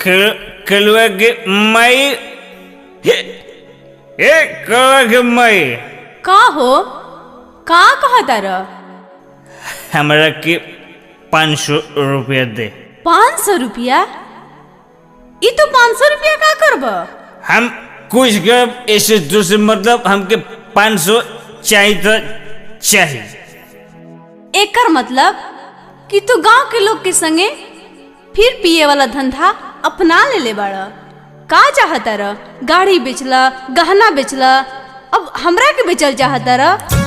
कलवा के माई ए कलवा के माई का हो का कहा तारा? हमरा के 500 रुपया दे। 500 रुपया? ई तो 500 रुपया का करब? हम कुछ करब ऐसे दूसरे मतलब हमके 500 चाहिए तो चाहिए। एकर मतलब कि तू गांव के लोग के संगे फिर पिए वाला धंधा अपना ले बाड़ा। का चाहता र? गाड़ी बेचला, गहना बेचला, अब हमरा के बेचल चाहता र?